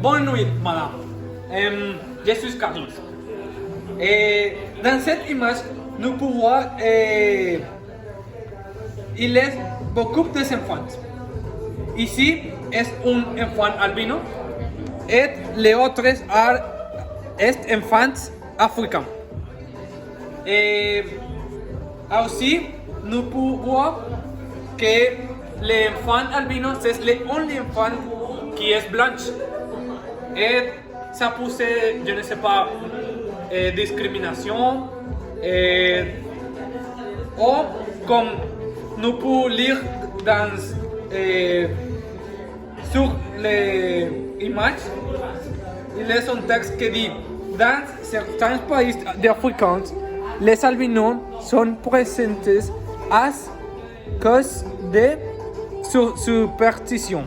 Bonne nuit, madame. Je suis Carlos. Dans cette image, nous pouvons il y a beaucoup d'enfants. Ici est un enfant albino et les autres est enfants africains. Et aussi, nous pouvons que l'enfant albino c'est l'unique enfant qui est blanche. Et ça pousse, je ne sais pas, discrimination. Ou comme nous pouvons lire dans, sur les images, il y a un texte qui dit dans certains pays africains, les albinos sont présents à cause de superstition.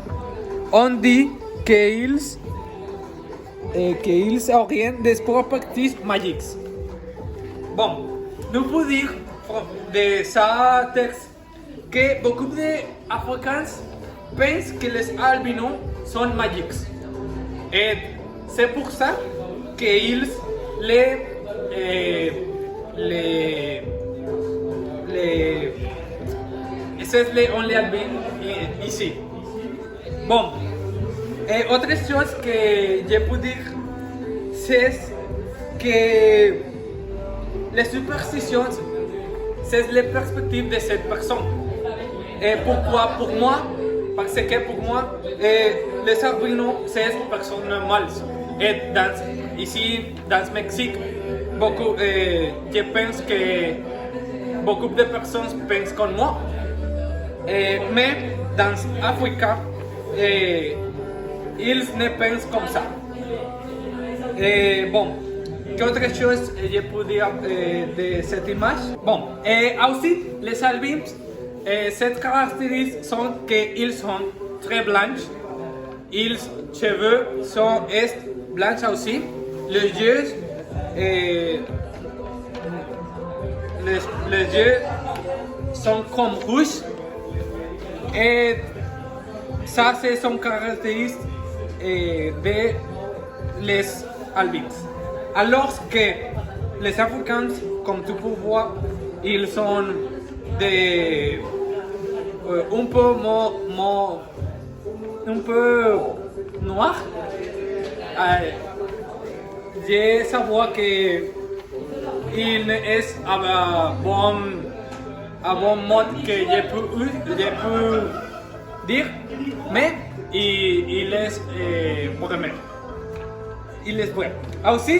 On dit qu'ils auraient des pratiques magiques. Bon, nous pouvons dire de ce texte que beaucoup d'Africains pensent que les albinos sont magiques. Et c'est pour ça qu'ils c'est les only albino ici. Bon, et autre chose que je peux dire, c'est que les superstitions, c'est les perspectives de cette personne. Et pourquoi pour moi? Parce que pour moi, les albinos, c'est une personne normale. Et ici, dans le Mexique, je pense que beaucoup de personnes pensent comme moi. Mais dans l'Afrique, ils ne pensent comme ça. Bon, qu'autre chose je peux dire de cette image? Bon, et aussi les albinos, cette caractéristique sont qu'ils sont très blancs, leurs cheveux sont blancs aussi, les yeux, les yeux sont comme rouges. Et ça, c'est son caractéristique de les albinos. Alors que les Africains, comme tu peux voir, ils sont un peu noirs. Je sais que il est à bon mode que je peux dire, mais il est vrai. Il est vrai. Aussi,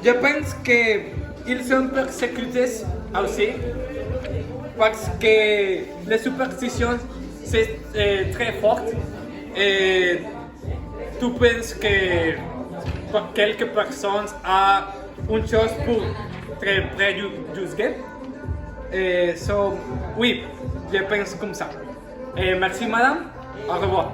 je pense qu'ils sont persécutés aussi parce que les superstitions c'est très fort et tu penses que quelques personnes ont une chose pour très préjugé. Oui, je pense comme ça. Merci madame, au revoir.